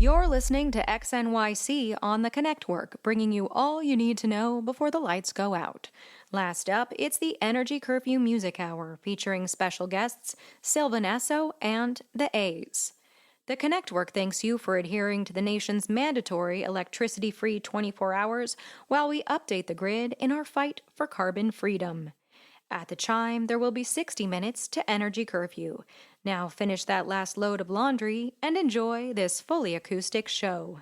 You're listening to XNYC on the Connectwork, bringing you all you need to know before the lights go out. Last up, it's the Energy Curfew Music Hour, featuring special guests Sylvan Esso and the A's. The Connectwork thanks you for adhering to the nation's mandatory electricity-free 24 hours while we update the grid in our fight for carbon freedom. At the chime, there will be 60 minutes to Energy Curfew. Now finish that last load of laundry and enjoy this fully acoustic show.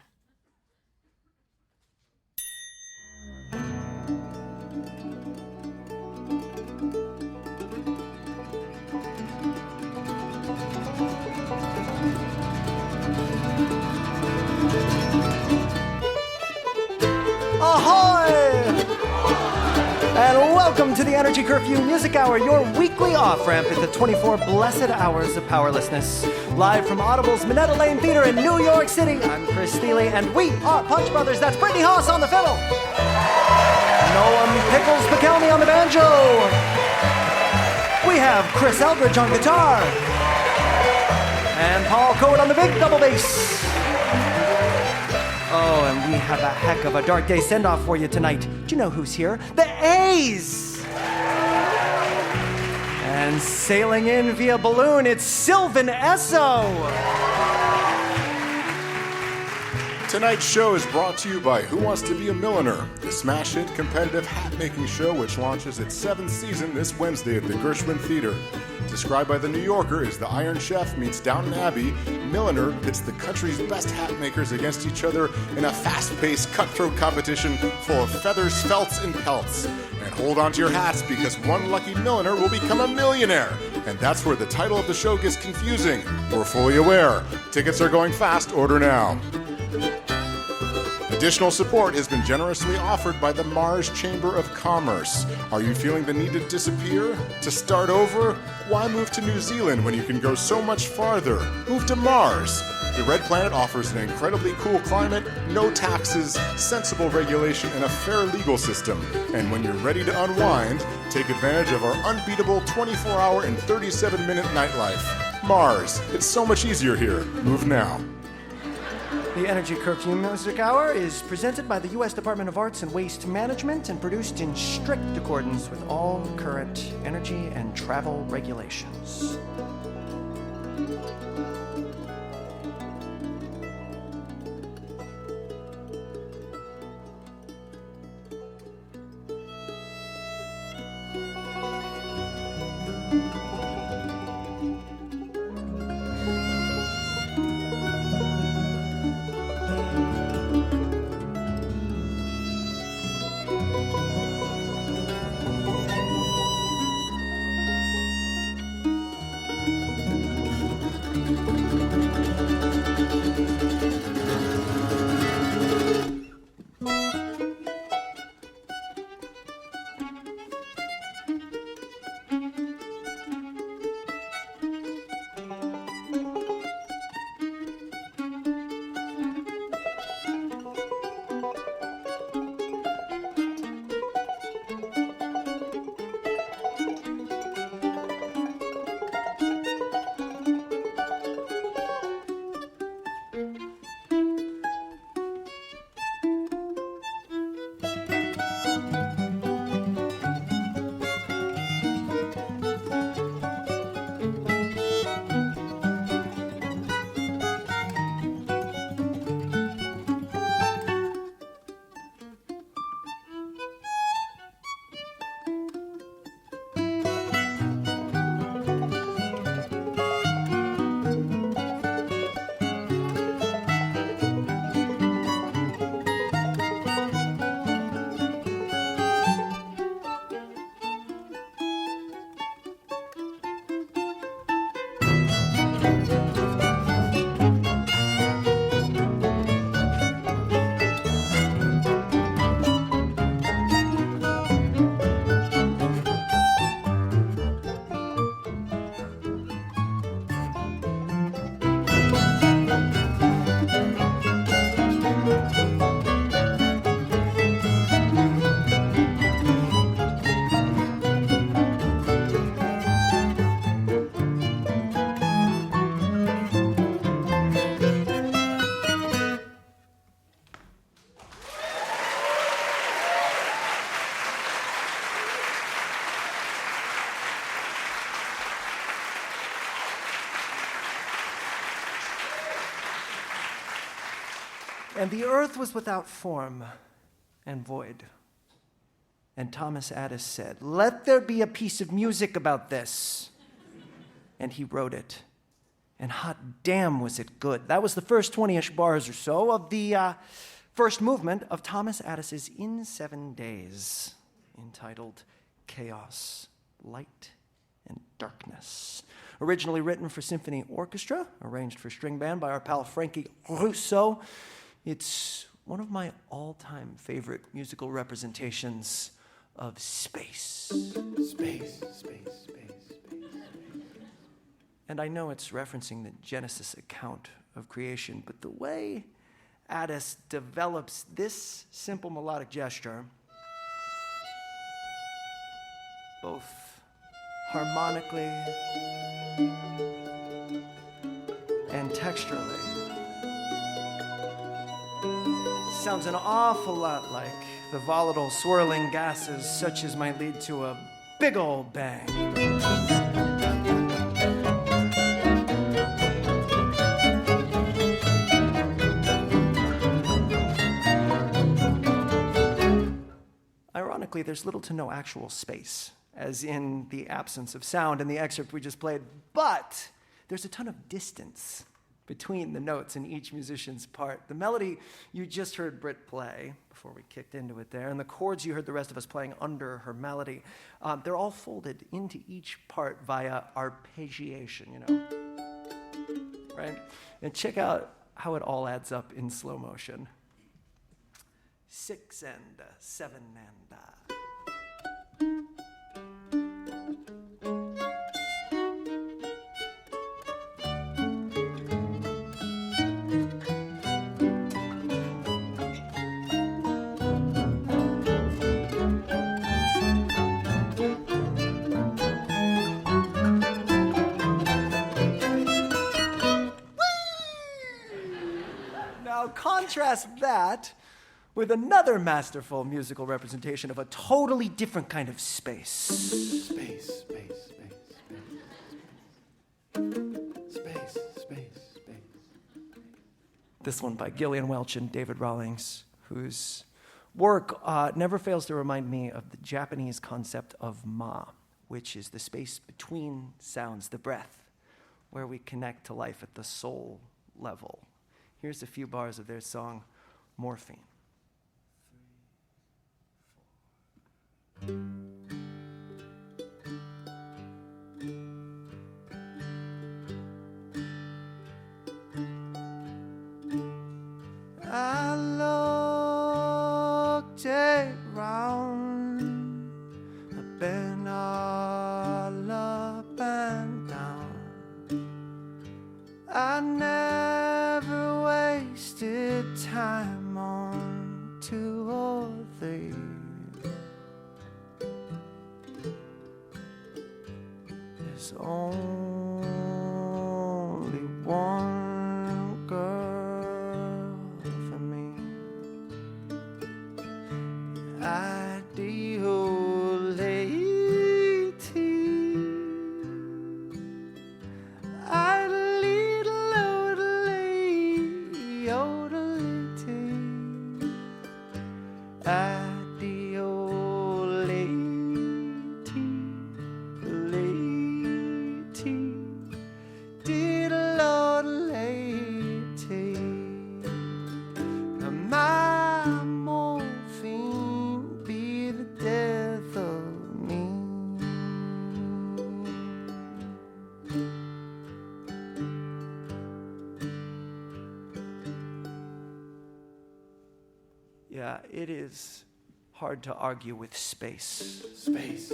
Ahoy! And welcome to the Energy Curfew Music Hour, your weekly off-ramp at the 24 blessed hours of powerlessness. Live from Audible's Minetta Lane Theater in New York City, I'm Chris Thile, and we are Punch Brothers. That's Brittany Haas on the fiddle. Noam Pickles McKelney on the banjo. We have Chris Eldridge on guitar. And Paul Cohen on the big double bass. Oh, and we have a heck of a dark day send-off for you tonight. Do you know who's here? The A's! And sailing in via balloon, it's Sylvan Esso! Tonight's show is brought to you by Who Wants to Be a Milliner, the smash hit competitive hat-making show which launches its 7th season this Wednesday at the Gershwin Theater. Described by The New Yorker as the Iron Chef meets Downton Abbey, Milliner pits the country's best hat makers against each other in a fast-paced, cutthroat competition full of feathers, felts, and pelts. And hold on to your hats because one lucky milliner will become a millionaire. And that's where the title of the show gets confusing. We're fully aware. Tickets are going fast. Order now. Additional support has been generously offered by the Mars Chamber of Commerce. Are you feeling the need to disappear? To start over? Why move to New Zealand when you can go so much farther? Move to Mars. The Red Planet offers an incredibly cool climate, no taxes, sensible regulation, and a fair legal system. And when you're ready to unwind, take advantage of our unbeatable 24-hour and 37-minute nightlife. Mars. It's so much easier here. Move now. The Energy Curfew Music Hour is presented by the U.S. Department of Arts and Waste Management and produced in strict accordance with all current energy and travel regulations. And the earth was without form and void. And Thomas Addis said, "Let there be a piece of music about this." And he wrote it. And hot damn was it good. That was the first 20-ish bars or so of the first movement of Thomas Addis's In 7 Days, entitled Chaos, Light, and Darkness. Originally written for symphony orchestra, arranged for string band by our pal Frankie Russo, it's one of my all-time favorite musical representations of space. Space. And I know it's referencing the Genesis account of creation, but the way Addis develops this simple melodic gesture, both harmonically and texturally, sounds an awful lot like the volatile swirling gases such as might lead to a big old bang. Ironically, there's little to no actual space, as in the absence of sound in the excerpt we just played, but there's a ton of distance between the notes in each musician's part. The melody you just heard Britt play before we kicked into it there, and the chords you heard the rest of us playing under her melody, they're all folded into each part via arpeggiation, right? And check out how it all adds up in slow motion. 6 and 7 and Now contrast that with another masterful musical representation of a totally different kind of space. Space. This one by Gillian Welch and David Rawlings, whose work never fails to remind me of the Japanese concept of ma, which is the space between sounds, the breath, where we connect to life at the soul level. Here's a few bars of their song, Morphine. I looked around, I've been all up and down. I never wasted time on 2 or 3. There's only one girl for me. Ideal lady, idly lonely, yodelity. Ideal lady, did a lot lady. My morphine be the death of me. Yeah, it is hard to argue with space. Space.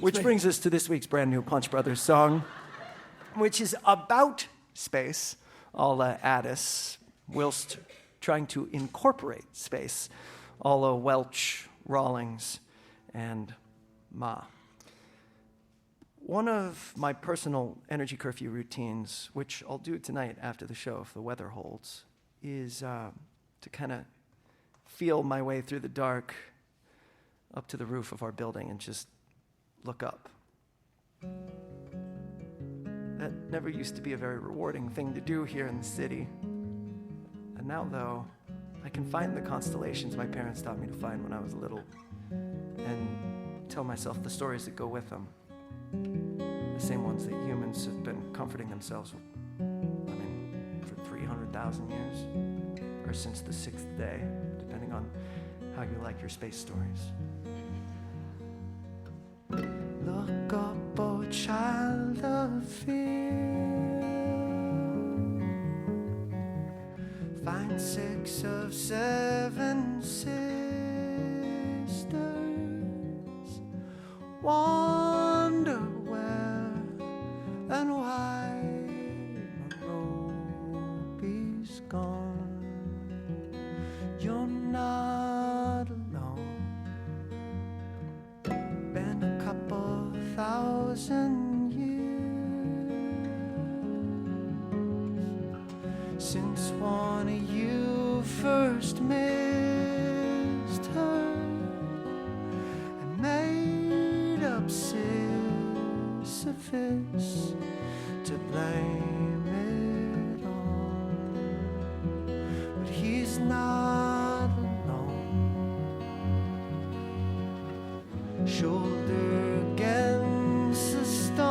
Which brings us to this week's brand new Punch Brothers song, which is about space, a la Addis, whilst trying to incorporate space, a la Welch, Rawlings, and Ma. One of my personal energy curfew routines, which I'll do tonight after the show if the weather holds, is to kind of feel my way through the dark up to the roof of our building and just look up. That never used to be a very rewarding thing to do here in the city. And now, though, I can find the constellations my parents taught me to find when I was little and tell myself the stories that go with them. The same ones that humans have been comforting themselves with, for 300,000 years, or since the 6th day, depending on how you like your space stories. Look up, oh child of fear. Find 6 of 7 sisters. Wonder where and why my robe is gone. You're not alone. Been a couple thousand years since one of you first missed her and made up Sisyphus to blame it on. But he's not alone. Shoulder against the stone,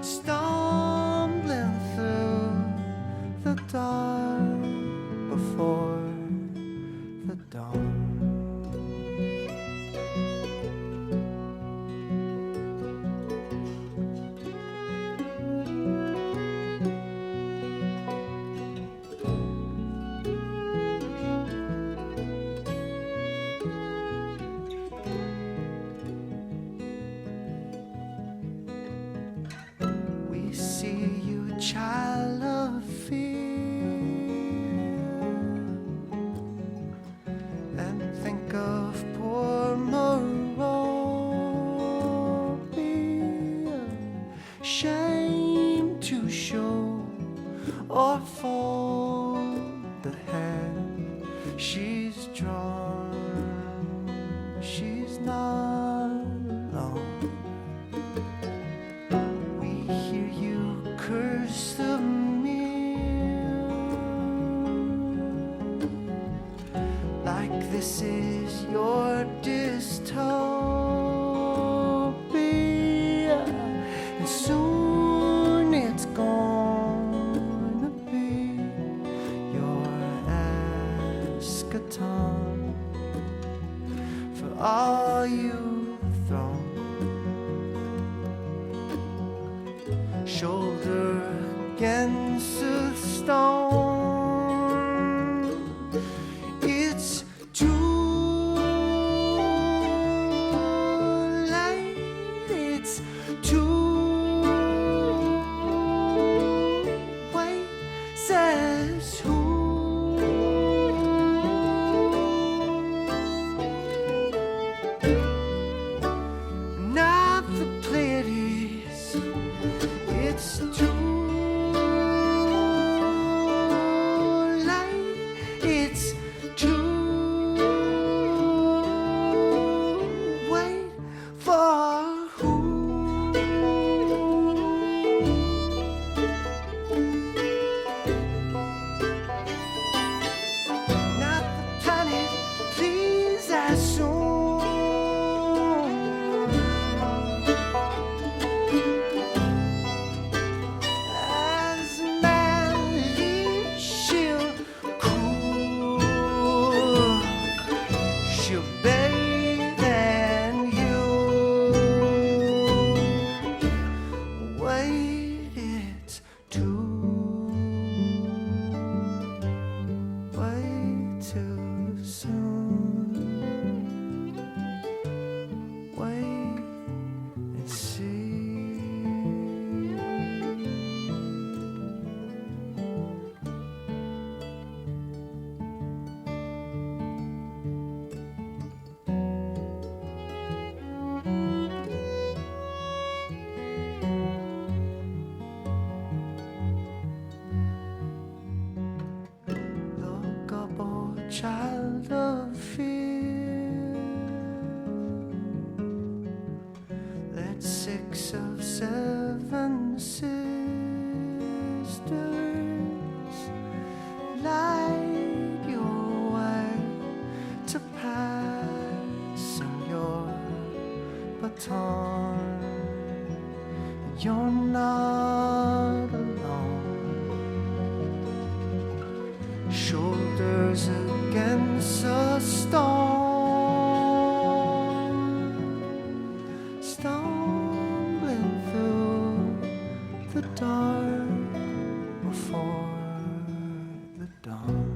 stumbling through the dark before the dawn. We see you, child of fear, and think of poor Morovia, shame to show or fold the hand she's drawn. She's not alone. We hear you curse the mirror like this is your dystopia, and soon it's gonna be your eschaton for all you've thrown. Shoulder against the stone. It's too late. It's too late. Says who? Not the Pleiades. It's too late. It's too late for who? Not the planet, please assume. As man leaves, she'll cool. She'll bathe in you. Wait, it's too way too soon. Wait and see. Look up, oh child seven sisters light your way to passing your baton. You're not alone. Shoulders against a storm, stumbling through the dark before the dawn.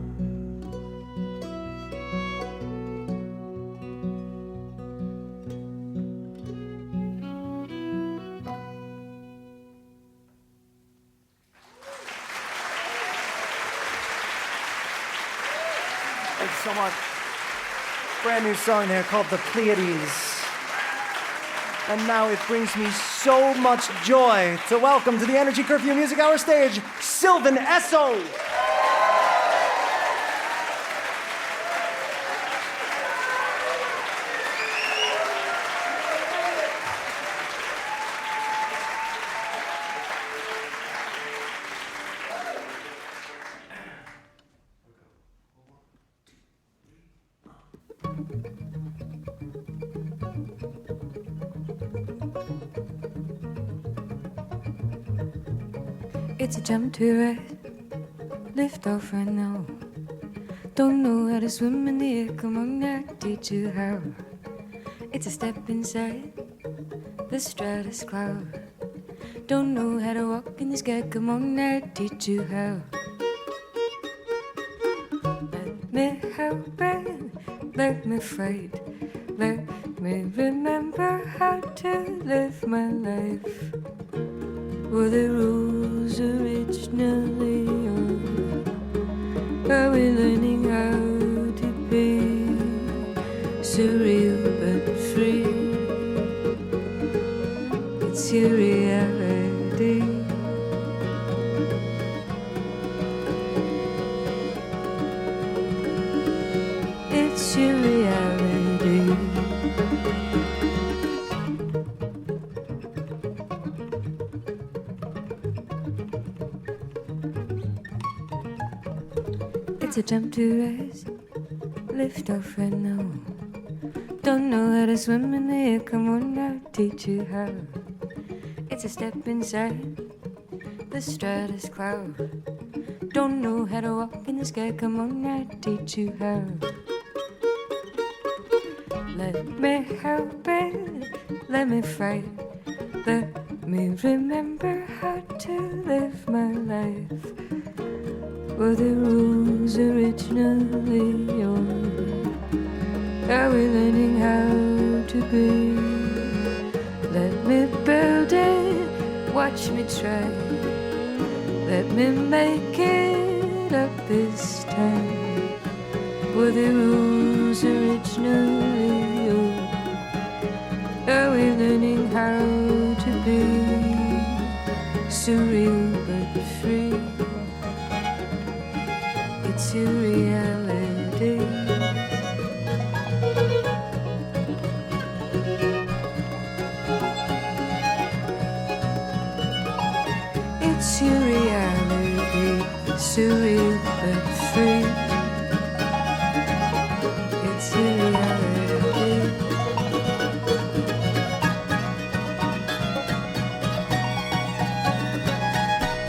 Thanks so much. Brand new song there called The Pleiades. And now it brings me so much joy to welcome to the Energy Curfew Music Hour stage, Sylvan Esso. It's a jump to ride, lift off right now. Don't know how to swim in the air, come on, I'll teach you how. It's a step inside the stratus cloud. Don't know how to walk in the sky, come on, I'll teach you how. Let me help it, let me fight, let me remember how to live my life. Were the rules originally on? Are we learning how to be surreal but free? It's your reality. It's your reality. It's a jump to rise, lift off right now. Don't know how to swim in the air, come on, I'll teach you how. It's a step inside the stratus cloud. Don't know how to walk in the sky, come on, I'll teach you how. Let me help it, let me fight, let me remember how to live my life. Were the rules originally yours? Are we learning how to be? Let me build it, watch me try. Let me make it up this time. Were the rules originally yours? Are we learning how to be surreal but free? It's your reality. It's your reality, surreal but free. It's your reality.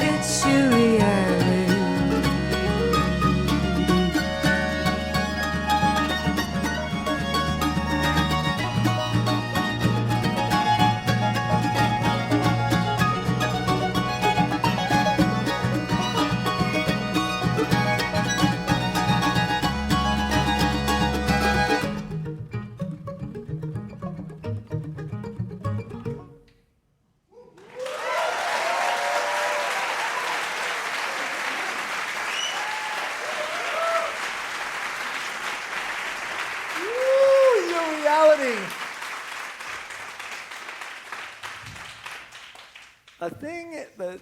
It's your reality. A thing that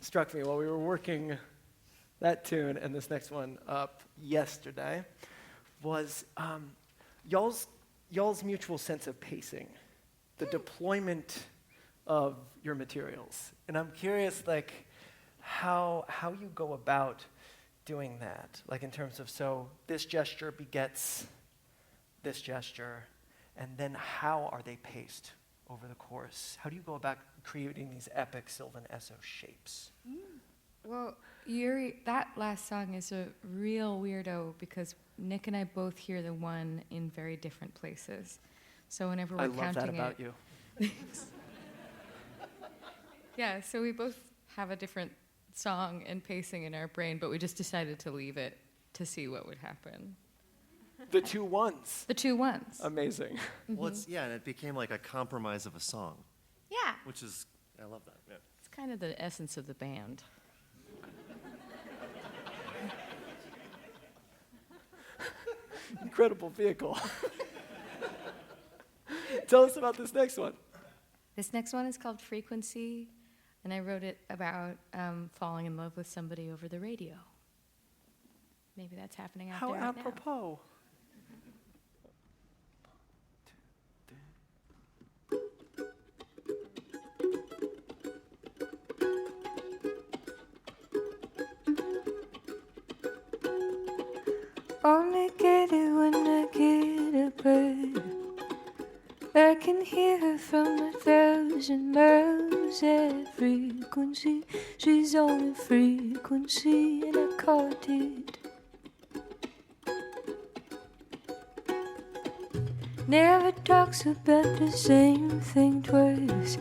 struck me while we were working that tune and this next one up yesterday was y'all's mutual sense of pacing, the deployment of your materials. And I'm curious, like, how you go about doing that. Like, in terms of, so this gesture begets this gesture, and then how are they paced over the course? How do you go about creating these epic Sylvan Esso shapes? Well, Yuri, that last song is a real weirdo because Nick and I both hear the one in very different places. So whenever we're counting I love that about you. Yeah, so we both have a different song and pacing in our brain, but we just decided to leave it to see what would happen. The two ones. The two ones. Amazing. Well, and it became like a compromise of a song, Yeah. which is, I love that. Yeah. It's kind of the essence of the band. Incredible vehicle. Tell us about this next one. This next one is called Frequency, and I wrote it about falling in love with somebody over the radio. Maybe that's happening out How there right now. apropos. Only get it when I get a bird. I can hear her from 1,000 miles at frequency. She's on a frequency and I caught it. Never talks about the same thing twice.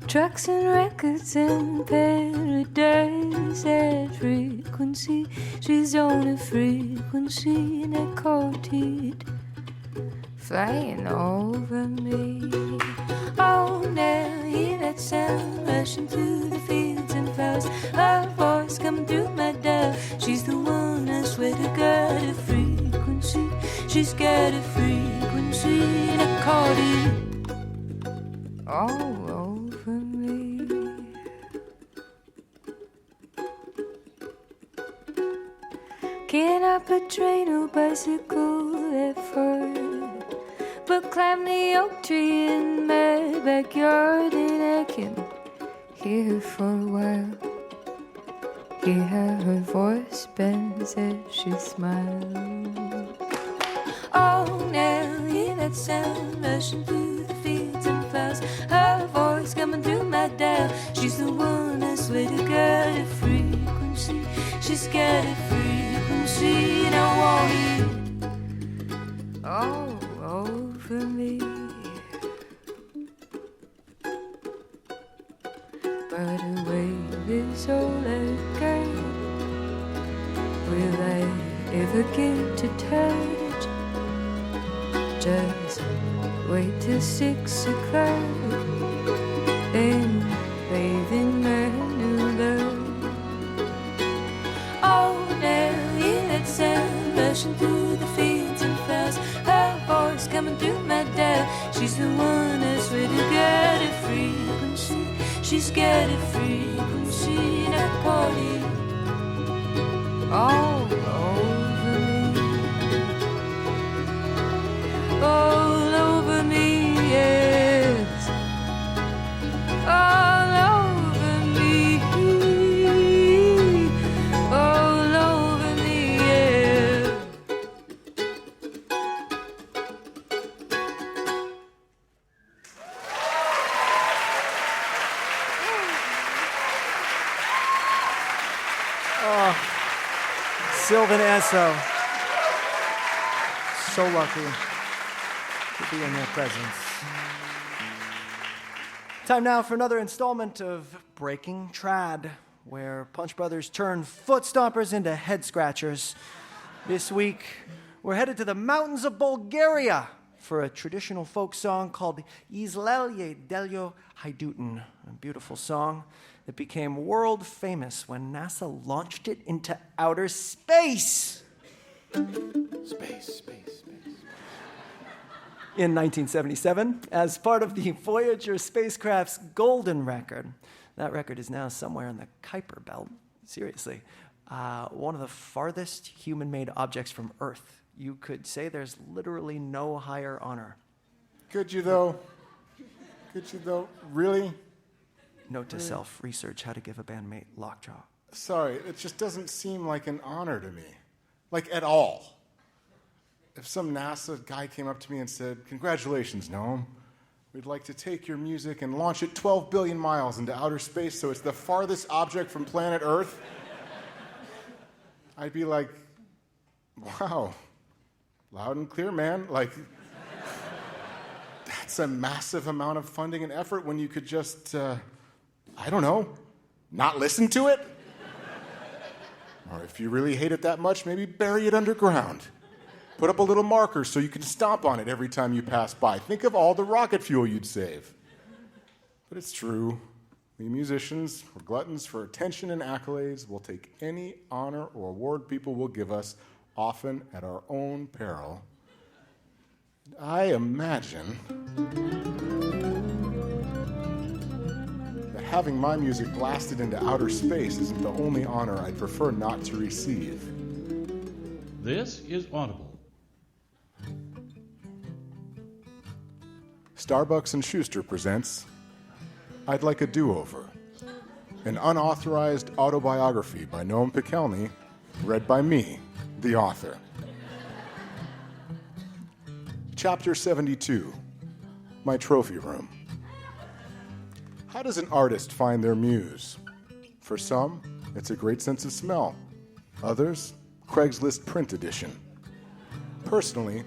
Trucks and records in paradise at frequency. She's on a frequency and I caught it flying over me. Oh, now hear that sound rushing through the fields and flowers. Her voice coming through my dial. She's the one I swear to God, a frequency. She's got a frequency and I caught it all over me. Can't up a train or bicycle that far, but climb the oak tree in my backyard, and I can hear her for a while. Hear how her voice bends as she smiles. Oh, now hear that sound rushing through the fields and flowers. Her voice coming through my dial. She's the one I swear to God, a frequency. She's got a frequency and I want it all over me. But a wave is all I got. Will I ever get to touch? Just wait till 6 o'clock and bathe in my new love. Oh, now hear that sound rushing through the fields and flowers. Her voice coming through my dial. She's the one I swear to God, a frequency. She's got a frequency and I caught it all over me. All over me, yes. All over me. All over me, yeah. Sylvan Esso. So lucky to be in their presence. Time now for another installment of Breaking Trad, where Punch Brothers turn foot stompers into head scratchers. This week, we're headed to the mountains of Bulgaria for a traditional folk song called Izlelje Deljo Hajduten, a beautiful song that became world famous when NASA launched it into outer space. Space. In 1977, as part of the Voyager spacecraft's golden record. That record is now somewhere in the Kuiper Belt. Seriously. One of the farthest human-made objects from Earth. You could say there's literally no higher honor. Could you, though? Could you, though? Really? Note to self, research how to give a bandmate lockjaw. Sorry, it just doesn't seem like an honor to me. Like, at all. If some NASA guy came up to me and said, "Congratulations, Noam. We'd like to take your music and launch it 12 billion miles into outer space so it's the farthest object from planet Earth," I'd be like, "Wow, loud and clear, man. Like, that's a massive amount of funding and effort when you could just, I don't know, not listen to it? Or if you really hate it that much, maybe bury it underground. Put up a little marker so you can stomp on it every time you pass by. Think of all the rocket fuel you'd save." But it's true. We musicians, we're gluttons for attention and accolades. We'll take any honor or award people will give us, often at our own peril. I imagine that having my music blasted into outer space isn't the only honor I'd prefer not to receive. This is Audible. Starbucks and Schuster presents I'd Like a Do-Over, an unauthorized autobiography by Noam Pikelny, read by me, the author. Chapter 72, My Trophy Room. How does an artist find their muse? For some, it's a great sense of smell. Others, Craigslist print edition. Personally,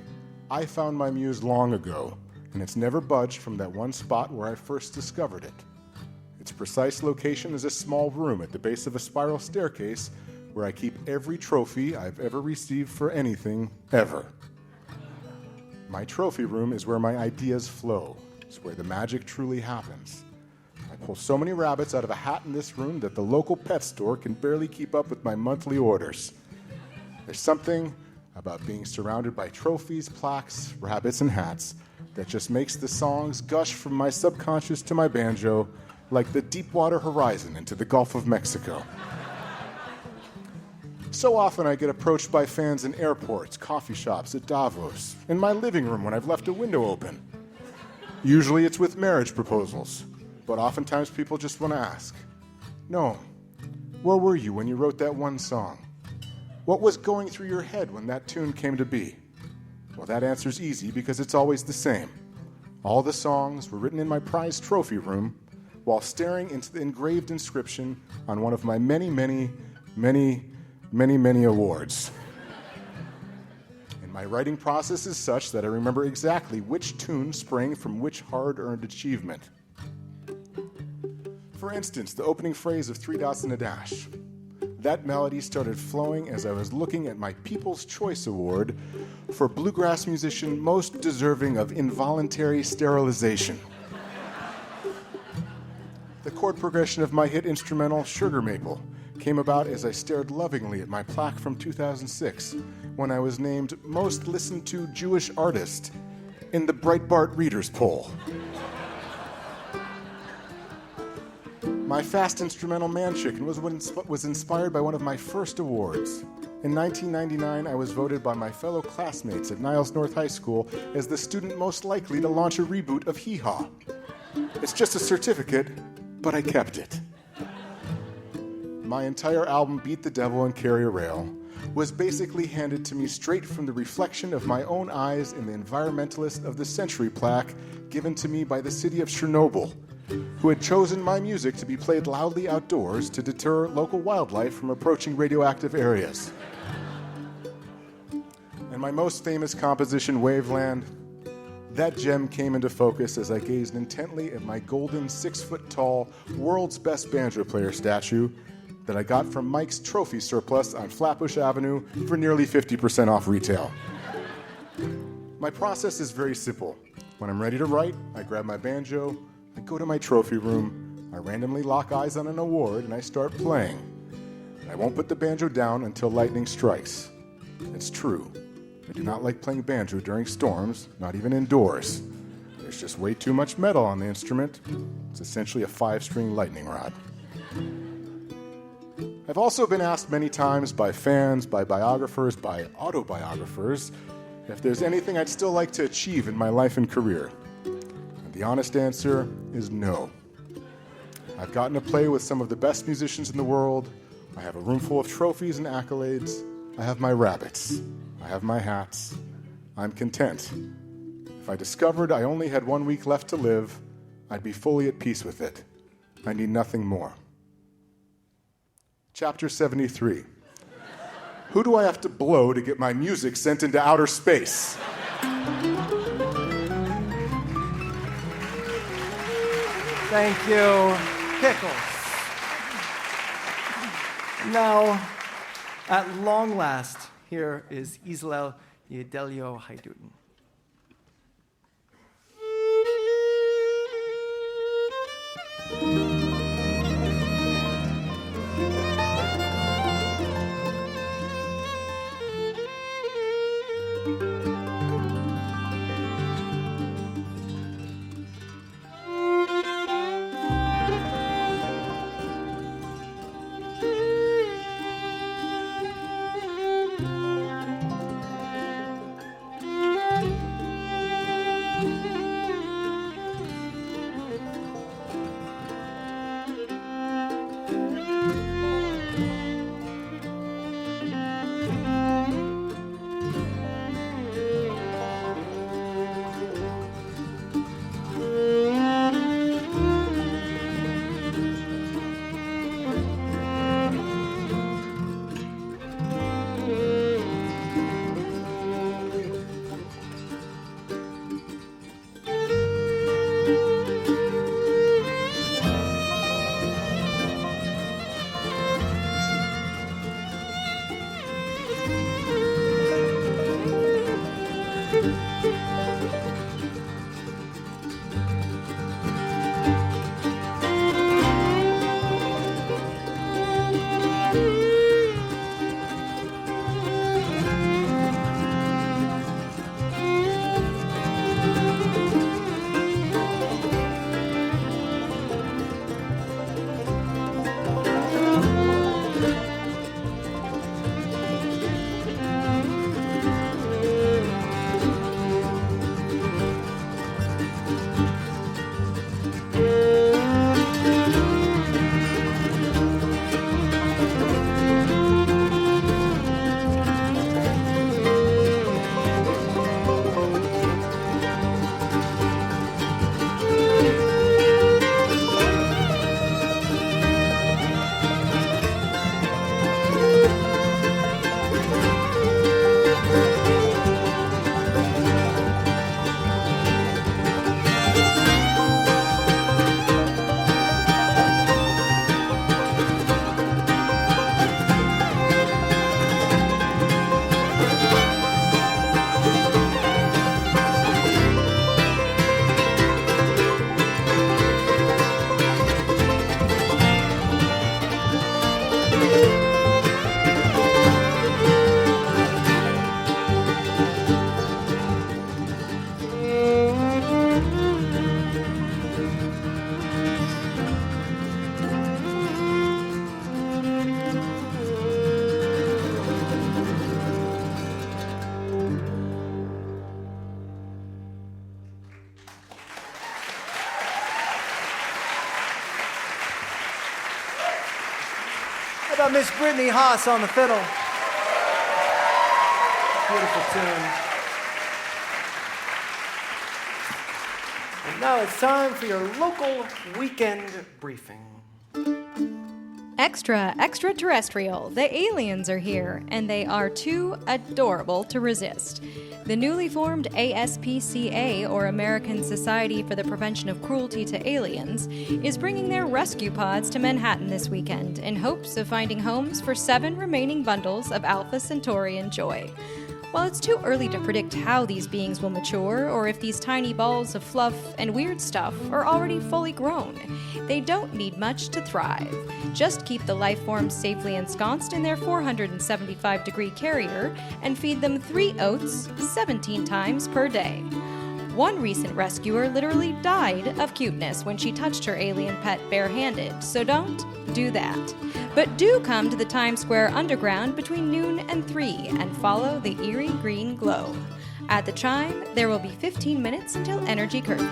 I found my muse long ago, and it's never budged from that one spot where I first discovered it. Its precise location is a small room at the base of a spiral staircase where I keep every trophy I've ever received for anything, ever. My trophy room is where my ideas flow. It's where the magic truly happens. I pull so many rabbits out of a hat in this room that the local pet store can barely keep up with my monthly orders. There's something about being surrounded by trophies, plaques, rabbits, and hats that just makes the songs gush from my subconscious to my banjo like the Deepwater Horizon into the Gulf of Mexico. So often I get approached by fans in airports, coffee shops, at Davos, in my living room when I've left a window open. Usually it's with marriage proposals, but oftentimes people just want to ask, "No, where were you when you wrote that one song? What was going through your head when that tune came to be?" Well, that answer's easy because it's always the same. All the songs were written in my prized trophy room while staring into the engraved inscription on one of my many awards. And my writing process is such that I remember exactly which tune sprang from which hard-earned achievement. For instance, the opening phrase of Three Dots and a Dash. That melody started flowing as I was looking at my People's Choice Award for bluegrass musician most deserving of involuntary sterilization. The chord progression of my hit instrumental, Sugar Maple, came about as I stared lovingly at my plaque from 2006 when I was named Most Listened to Jewish Artist in the Breitbart Readers Poll. My fast instrumental Man Chicken was inspired by one of my first awards. In 1999, I was voted by my fellow classmates at Niles North High School as the student most likely to launch a reboot of Hee Haw. It's just a certificate, but I kept it. My entire album, Beat the Devil and Carry a Rail, was basically handed to me straight from the reflection of my own eyes in the Environmentalist of the Century plaque given to me by the city of Chernobyl, who had chosen my music to be played loudly outdoors to deter local wildlife from approaching radioactive areas. And my most famous composition, Waveland, that gem came into focus as I gazed intently at my golden 6-foot-tall, world's best banjo player statue that I got from Mike's trophy surplus on Flatbush Avenue for nearly 50% off retail. My process is very simple. When I'm ready to write, I grab my banjo, I go to my trophy room, I randomly lock eyes on an award, and I start playing. And I won't put the banjo down until lightning strikes. It's true. I do not like playing banjo during storms, not even indoors. There's just way too much metal on the instrument. It's essentially a 5-string lightning rod. I've also been asked many times by fans, by biographers, by autobiographers, if there's anything I'd still like to achieve in my life and career. And The honest answer is no. I've gotten to play with some of the best musicians in the world. I have a room full of trophies and accolades. I have my rabbits. I have my hats. I'm content. If I discovered I only had 1 week left to live, I'd be fully at peace with it. I need nothing more. Chapter 73. Who do I have to blow to get my music sent into outer space? Thank you, Pickles. Now, at long last, here is Isbell Yedelio Hayduten. How about Miss Brittany Haas on the fiddle? Beautiful tune. And now it's time for your local weekend briefing. Extra, extraterrestrial. The aliens are here, and they are too adorable to resist. The newly formed ASPCA, or American Society for the Prevention of Cruelty to Aliens, is bringing their rescue pods to Manhattan this weekend in hopes of finding homes for 7 remaining bundles of Alpha Centaurian joy. While it's too early to predict how these beings will mature, or if these tiny balls of fluff and weird stuff are already fully grown, they don't need much to thrive. Just keep the life forms safely ensconced in their 475-degree carrier and feed them 3 oats 17 times per day. One recent rescuer literally died of cuteness when she touched her alien pet barehanded, so don't do that. But do come to the Times Square Underground between noon and 3 and follow the eerie green glow. At the chime, there will be 15 minutes until Energy Curfew.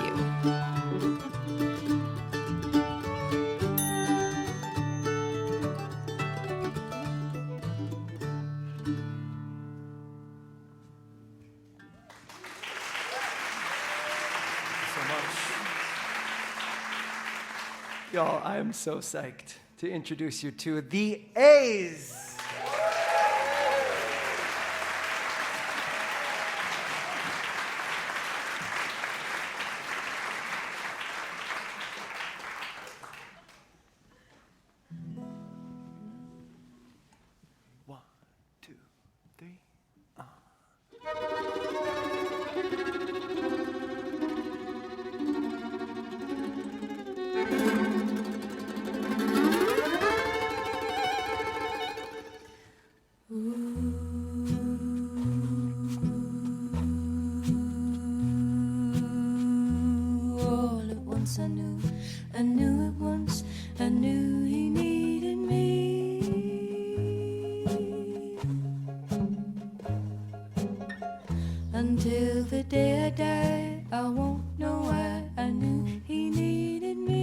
Y'all, I am so psyched to introduce you to the A's. One, two, three. All at once I knew at once, I knew he needed me. Until the day I die, I won't know why I knew he needed me.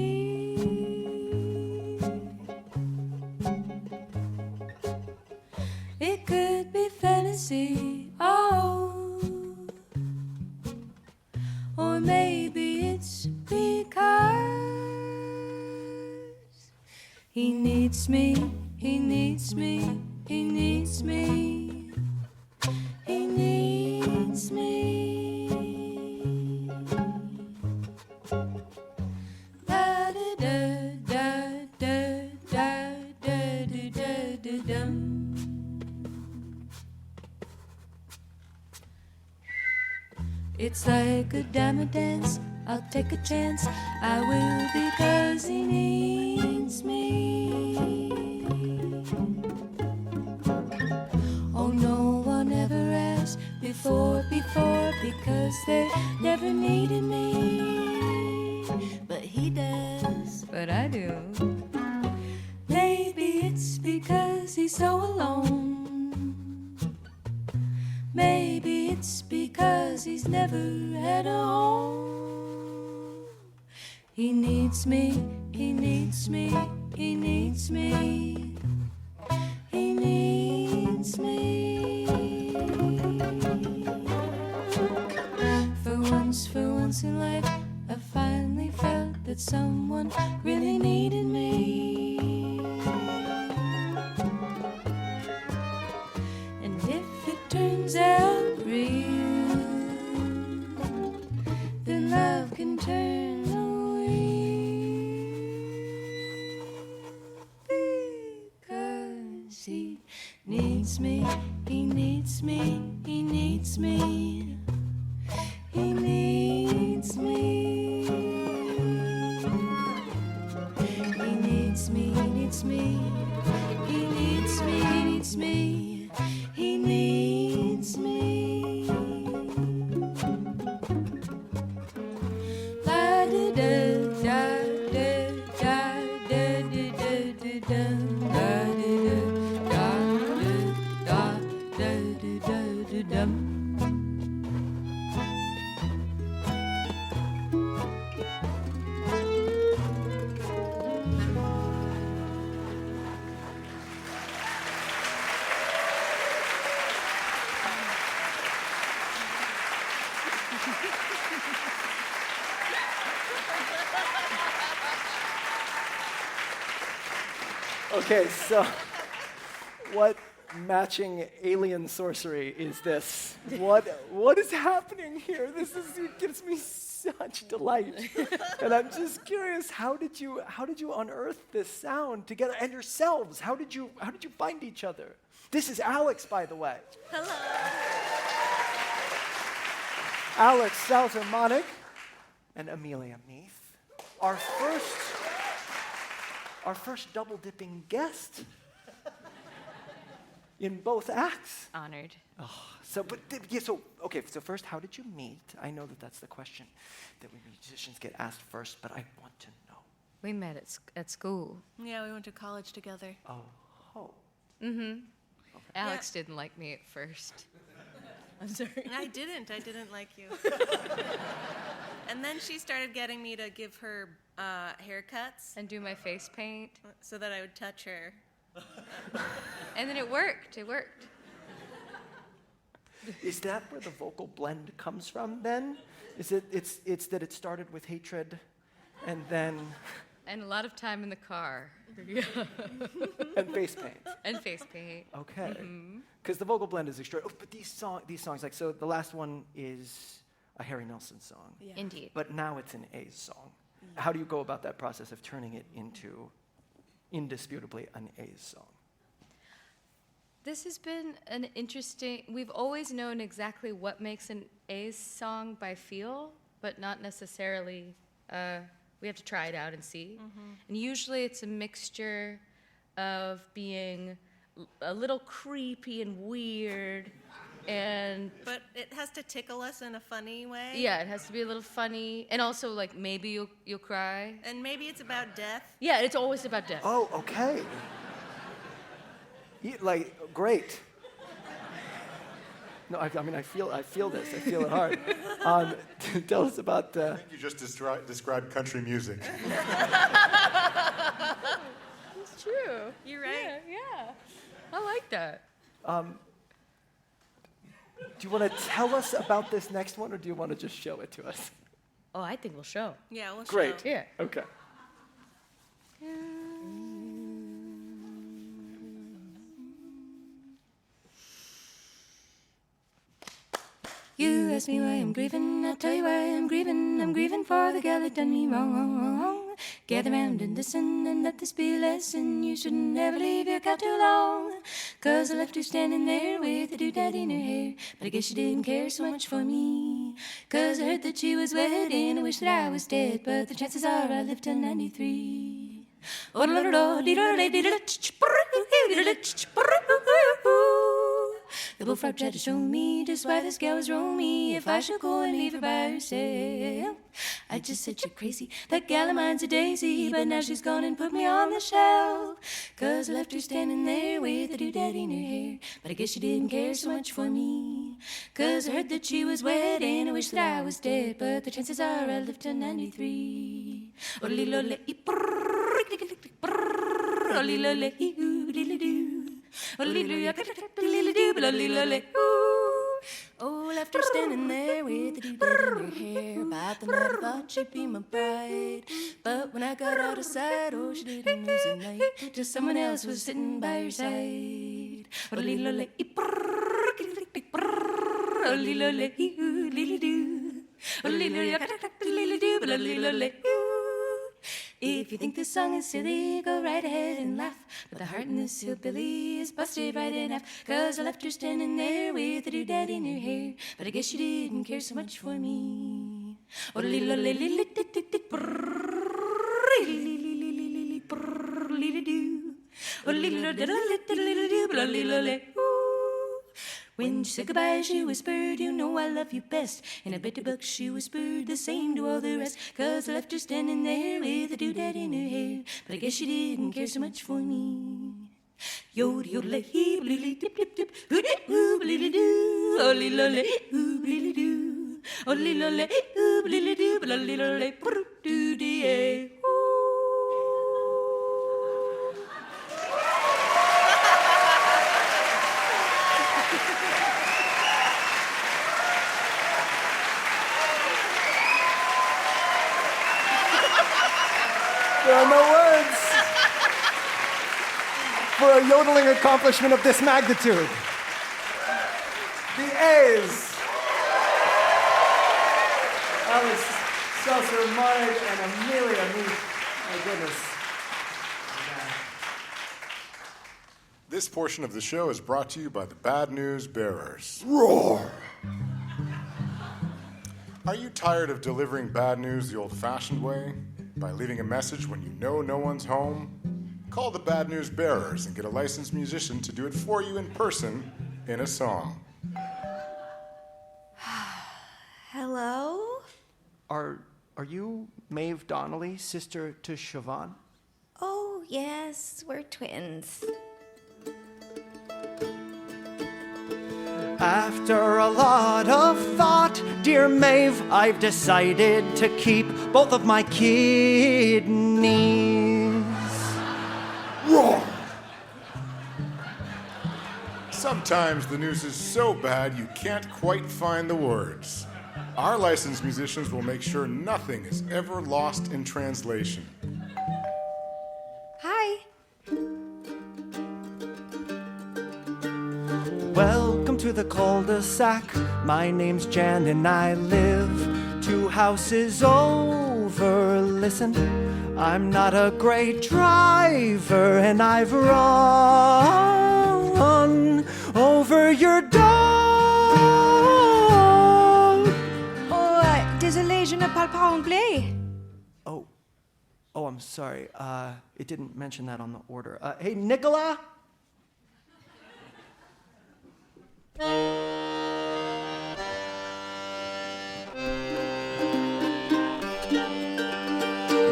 It could be fantasy, oh, or maybe it's because he needs me, he needs me, he needs me, he needs me. Da da da da da da da da da dum. It's like a diamond dance, I'll take a chance, I will because he needs me. Oh, no one ever asked before, because they never needed me. But he does, but I do. Maybe it's because he's so alone. Maybe it's because he's never had a home. He needs me, he needs me, he needs me, he needs me. For once in life, I finally felt that someone really needed me. And if it turns out real, then love can turn away. Because he needs me, he needs me, he needs me, he needs me. He needs me, he needs me, he needs me, he needs me, he needs me. La da da da da da da da da da da da da da da. Okay, so what matching alien sorcery is this? What is happening here? It gives me such delight. And I'm just curious, how did you unearth this sound together, and yourselves? How did you find each other? This is Alex, by the way. Hello. Alex Salzer-Monig and Amelia Meath. Our first double-dipping guest in both acts. Honored. So first, how did you meet? I know that's the question that we musicians get asked first, but I want to know. We met at school. Yeah, we went to college together. Oh. Alex didn't like me at first. I'm sorry. I didn't like you. And then she started getting me to give her haircuts And do my face paint. so that I would touch her. And then it worked. It worked. Is that where the vocal blend comes from then? It's that it started with hatred and then And a lot of time in the car. and face paint. And face paint. Okay. Because the vocal blend is extraordinary. Oh, but these songs, like, so the last one is a Harry Nilsson song. Yeah. Indeed. But now it's an A's song. How do you go about that process of turning it into indisputably an A's song? This has been an interesting. We've always known exactly what makes an A's song by feel, but not necessarily. We have to try it out and see. And usually it's a mixture of being a little creepy and weird, and But it has to tickle us in a funny way. yeah, it has to be a little funny, and also like maybe you'll cry. And maybe it's about death. Yeah, it's always about death. Oh, okay. Like, great. No, I mean, I feel this. I feel it hard. Tell us about. I think you just described country music. It's true. You're right. Yeah. I like that. Do you want to tell us about this next one, or do you want to just show it to us? Oh, I think we'll show. Yeah, we'll Great. show. Yeah. Okay. You ask me why I'm grieving, I'll tell you why I'm grieving. I'm grieving for the gal that done me wrong. Gather round and listen and let this be a lesson. You shouldn't never leave your cow too long. 'Cause I left her standing there with a doodad in her hair. But I guess she didn't care so much for me. 'Cause I heard that she was wed and I wish that I was dead. But the chances are I lived till 93. The bullfrog tried to show me just why this gal was roamy. If I should go and leave her by herself, I just said you're crazy. That gal of mine's a daisy, but now she's gone and put me on the shelf. 'Cause I left her standing there with a doodad in her hair. But I guess she didn't care so much for me. 'Cause I heard that she was wed and I wish that I was dead. But the chances are I lived till 93. Oh, left her standing there with a doodad in her hair. By the night I thought she'd be my bride. But when I got out of sight, oh, she didn't lose a night. Just someone else was sitting by her side. If you think this song is silly, go right ahead and laugh. But the heart in this hillbilly is busted right in half. 'Cause I left her standing there with a doodad in her hair. But I guess she didn't care so much for me. When she said goodbye, she whispered, you know I love you best. And I bet the buck she whispered the same to all the rest. 'Cause I left her standing there with a doodad in her hair. But I guess she didn't care so much for me. Yod yodel hee blily dip dip dip hoo blily doo oli lole hoo blily doo oli lole hoo blily doo blily lole brr doo dee. There are no words for a yodeling accomplishment of this magnitude. The A's. Alice Seltzer, Marg, and Amelia Meek. My goodness. This portion of the show is brought to you by the Bad News Bearers. Roar. Are you tired of delivering bad news the old-fashioned way? By leaving a message when you know no one's home? Call the Bad News Bearers and get a licensed musician to do it for you in person in a song. Hello? Are you Maeve Donnelly, sister to Siobhan? Oh, yes, we're twins. After a lot of thought, dear Maeve, I've decided to keep both of my kidneys. Wrong! Sometimes the news is so bad you can't quite find the words. Our licensed musicians will make sure nothing is ever lost in translation. Hi. Welcome to the cul-de-sac. My name's Jan and I live 2 houses over. Listen, I'm not a great driver and I've run over your dog. Oh, désolé, je ne parle pas anglais. Oh, I'm sorry. It didn't mention that on the order. Hey, Nicola?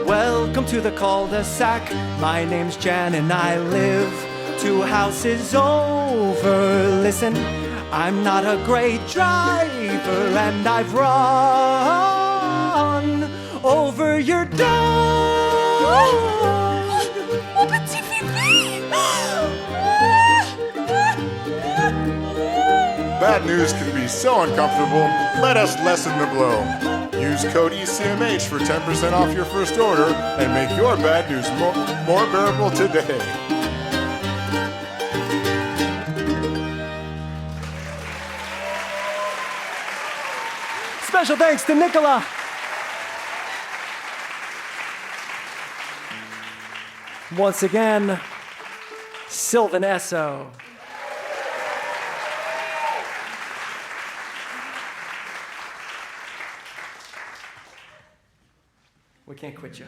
Welcome to the cul-de-sac. My name's Jan and I live 2 houses over. Listen, I'm not a great driver and I've run over your dog. Mon petit Fifi! Bad news can be so uncomfortable. Let us lessen the blow. Use code ECMH for 10% off your first order and make your bad news more bearable today. Special thanks to Nicola. Once again, Sylvan Esso. We can't quit you.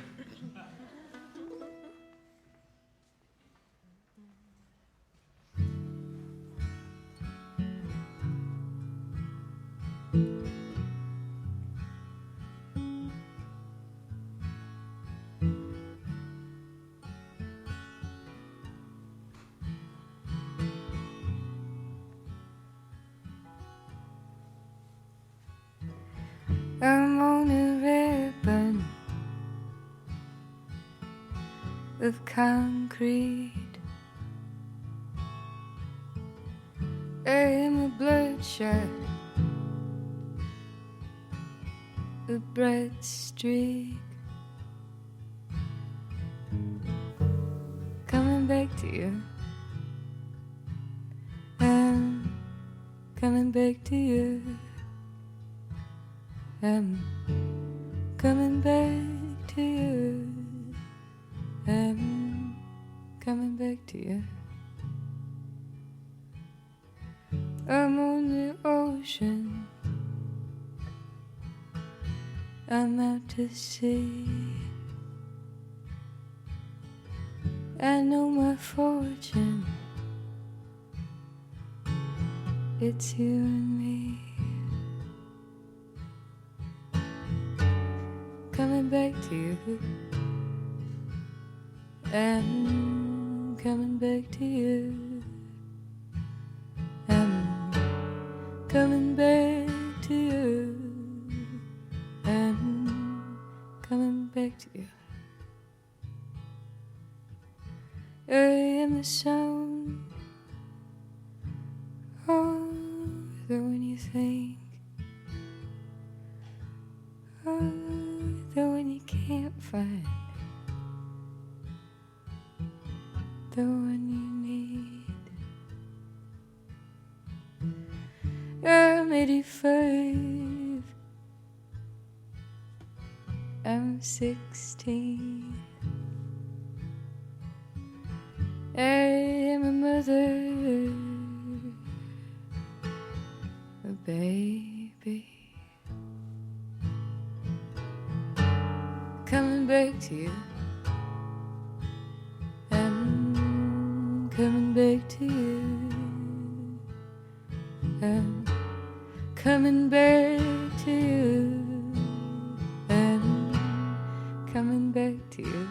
I'm on a ribbon of concrete. I am a bloodshot, a bright streak. Coming back to you. I'm coming back to you. I'm coming back to you. I'm coming back to you. I'm on the ocean. I'm out to sea. I know my fortune. It's you and me. Coming back to you. I'm coming back to you. I'm coming back to you. I'm coming back to you. I am the sound. Oh, the when you think. Oh, the one you can't find. The one you need. I'm 85. I'm 16. I am a mother, a baby. Coming back to you. I'm coming back to you. I'm coming back to you. I'm coming back to you.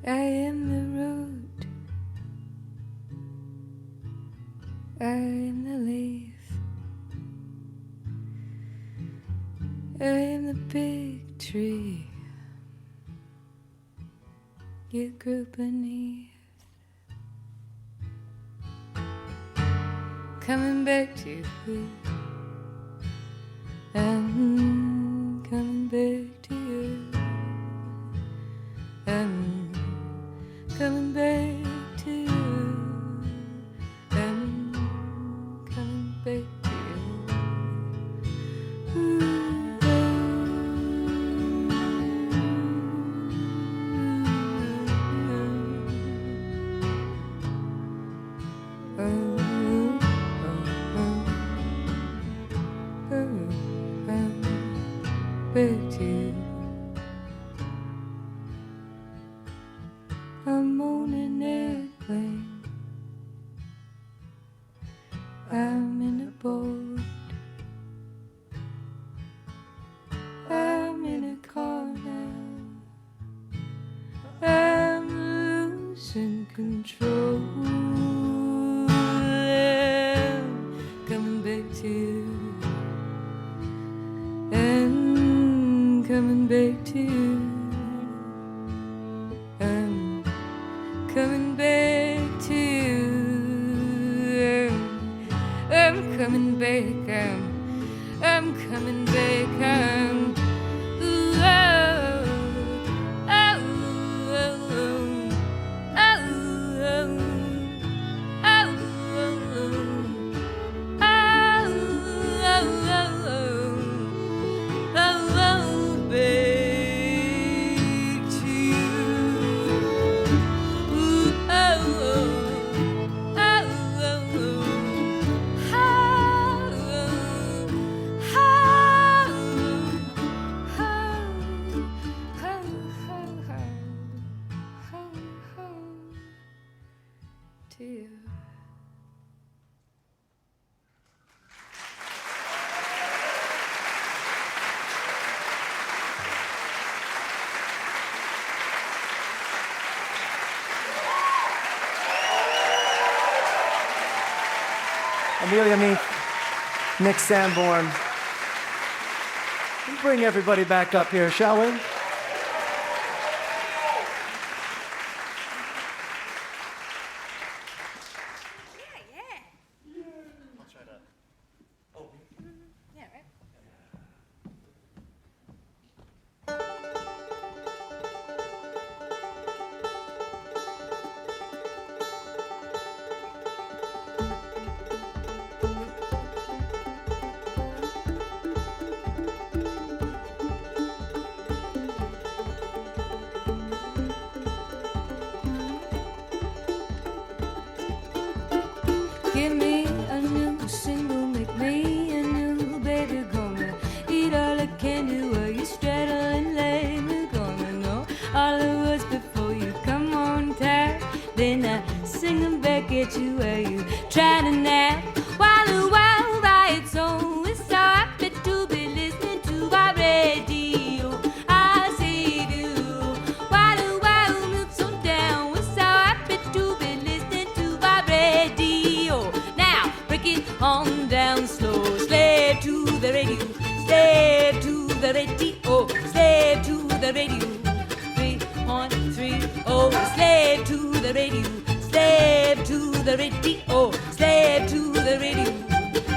I am the road I'm the big tree you grew beneath. Coming back to you, I'm coming back to you, I'm coming back to you, I'm coming back to you. Back to you. I'm on an airplane, I'm in a boat, I'm in a car now, I'm losing control. I'm coming back to you, I'm coming back to you, I'm coming back to you, I'm coming back, I'm coming back, ooh, oh, oh, oh, to you. Amelia Meath, Nick Sanborn. We'll bring everybody back up here, shall we? Give me a new single, make me a new baby. Gonna eat all I can do while you straddle and lay me. Gonna know all the words before you come on tap. Then I sing them back at you while you try to nap. While the world by its own is so happy to be listening to our radio. I say do. While the world moves on down, we're so happy to be listening to our radio. Now break it on down slow. Slave to the radio. Slave to the radio. Slave to the radio. 3.30. Slave to the radio. Slave to the radio. Slave to the radio.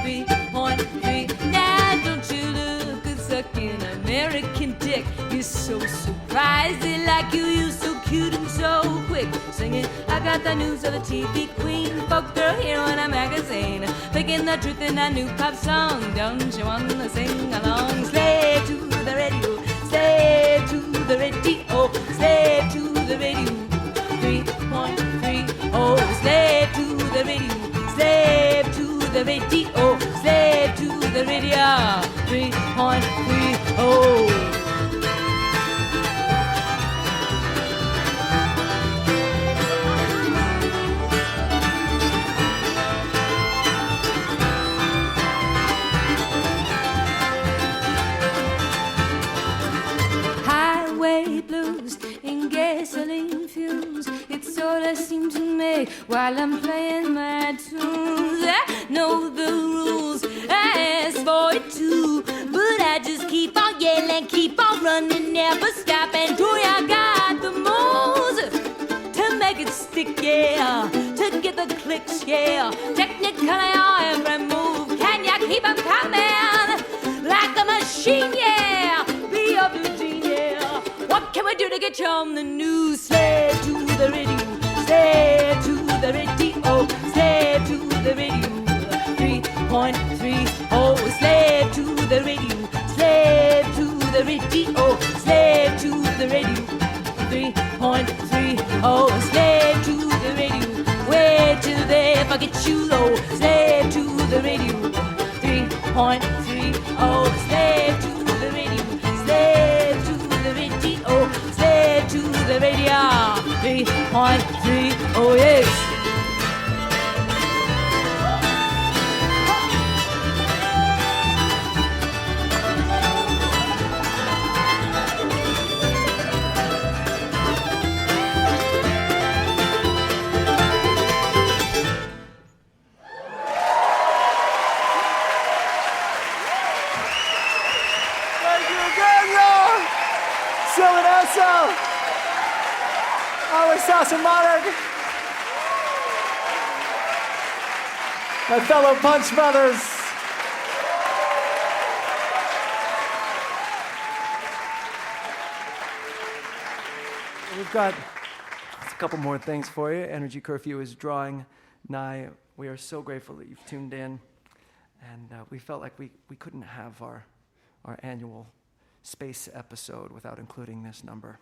3.3. Now don't you look good sucking American dick. You're so surprising, like you so cute and so quick. Singing, I got the news of the TV queen, folk girl here on a magazine, picking the truth in a new pop song. Don't you wanna sing along? Slave to the radio, slave to the radio, slave to the radio. 3.3. Slave to the radio, slave to the radio, slave to the radio. 3.3. Highway blues and gasoline fumes, it's all I seem to make while I'm playing my tunes. I know the rules, I asked for it too, but I just keep on keep on running, never stop, and do you got the moves to make it stick, yeah, to get the clicks, yeah, technically on every move, can you keep them coming like a machine, yeah, be up your gene, yeah, what can we do to get you on the news, slave to the radio, slave to the radio, slave to the radio, 3.3, oh, slave to the radio, slave to the radio, slave to the radio, 3.3, oh, slave to the radio, way till they forget you low, slave to the radio, 3.3, oh, slave to the radio, slave to the radio, slave to the radio, 3.3, oh yes. Sylvan Esso, Alex Saucer Monarch, my fellow Punch Brothers. We've got a couple more things for you. Energy Curfew is drawing nigh. We are so grateful that you've tuned in, and we felt like we couldn't have our annual space episode without including this number.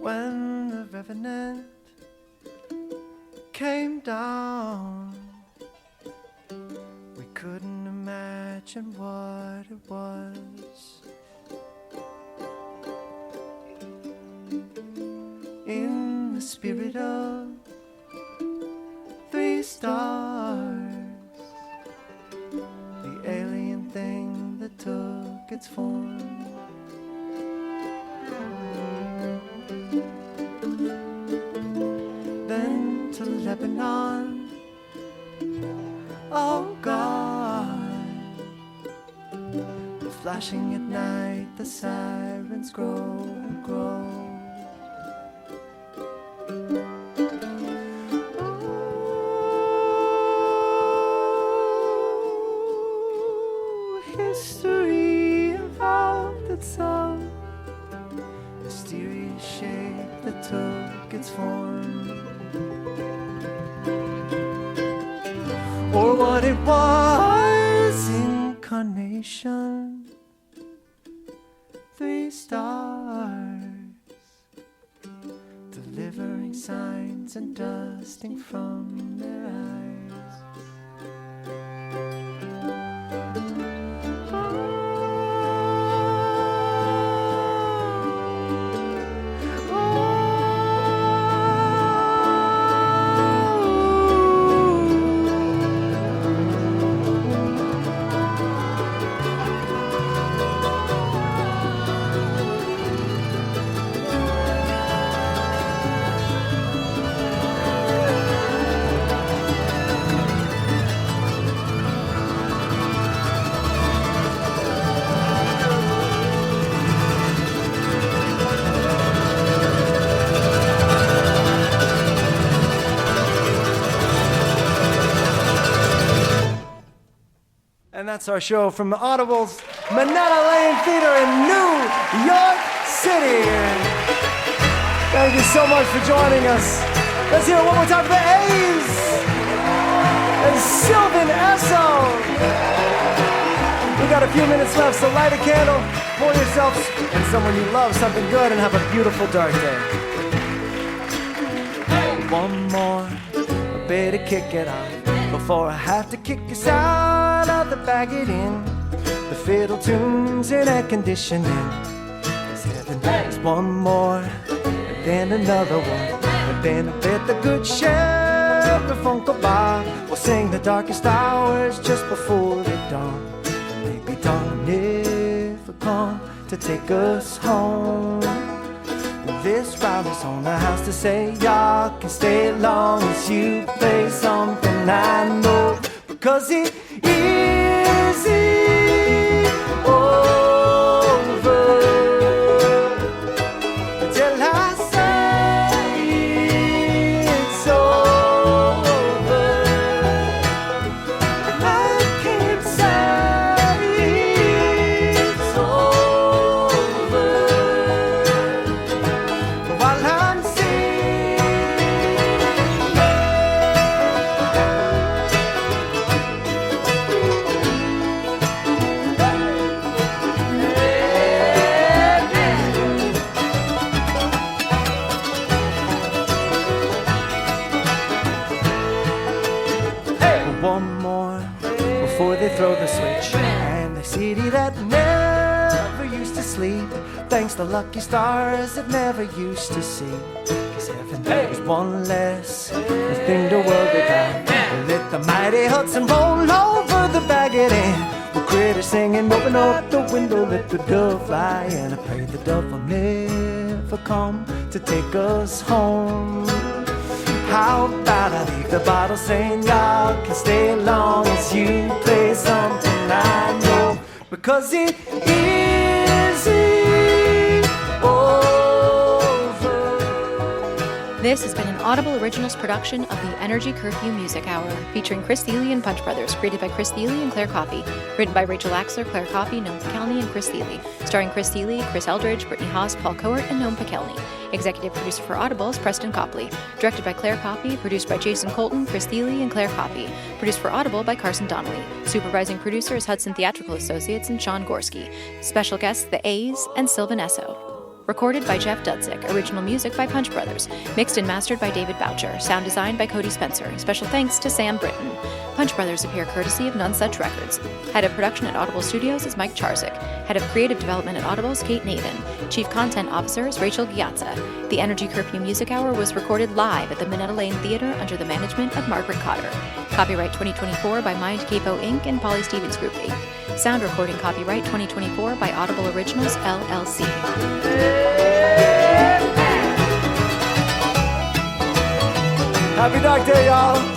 When the revenant came down, we couldn't imagine what it was. In the spirit of 3 stars, the alien thing that took its form. Then to Lebanon, oh God, flashing at night, the sirens grow and grow. Oh, history evolved itself, mysterious shape that took its form. Or what it was, incarnation, 3 stars, delivering signs and dusting from their eyes. And that's our show from Audible's Minetta Lane Theater in New York City. Thank you so much for joining us. Let's hear it one more time for the A's and Sylvan Esso. We got a few minutes left, so light a candle, pour yourself and someone you love something good, and have a beautiful dark day. One more, a bit to kick it off before I have to kick us out out of the baggage in. The fiddle tunes in air conditioning. There's heaven, there's one more, and then another one. And then I bet the good sheriff Uncle Bob will sing the darkest hours just before the dawn. And maybe dawn never come to take us home. This round is on the house to say y'all can stay as long as you play something I know, because it isn't over till I say it's over. And I can't say it's over while I'm one more before they throw the switch. And the city that never used to sleep, thanks to lucky stars it never used to see. Cause heaven was one less thing to worry about. Let the mighty Hudson roll over the baggage in. With critters singing, open up the window, let the dove fly. And I pray the dove will never come to take us home. How about I leave the bottle saying y'all can stay as long as you play something I know, because it isn't over. This has been an Audible Originals production of the Energy Curfew Music Hour, featuring Chris Thile and Punch Brothers, created by Chris Thile and Claire Coffey, written by Rachel Axler, Claire Coffey, Noam Pekelny, and Chris Thile, starring Chris Thile, Chris Eldridge, Brittany Haas, Paul Cohort, and Noam Pekelny. Executive producer for Audible is Preston Copley. Directed by Claire Coffey, produced by Jason Colton, Chris Thile, and Claire Coffey. Produced for Audible by Carson Donnelly. Supervising producer is Hudson Theatrical Associates and Sean Gorski. Special guests The A's and Sylvan Esso. Recorded by Jeff Dudzik. Original music by Punch Brothers. Mixed and mastered by David Boucher. Sound design by Cody Spencer. Special thanks to Sam Britton. Punch Brothers appear courtesy of None Such Records. Head of production at Audible Studios is Mike Charzik. Head of creative development at Audible is Kate Navin. Chief content officer is Rachel Giazza. The Energy Curfew Music Hour was recorded live at the Minetta Lane Theater under the management of Margaret Cotter. Copyright 2024 by Mind Capo Inc. and Polly Stevens Group Inc. Sound recording copyright 2024 by Audible Originals LLC. Happy Dog Day, y'all!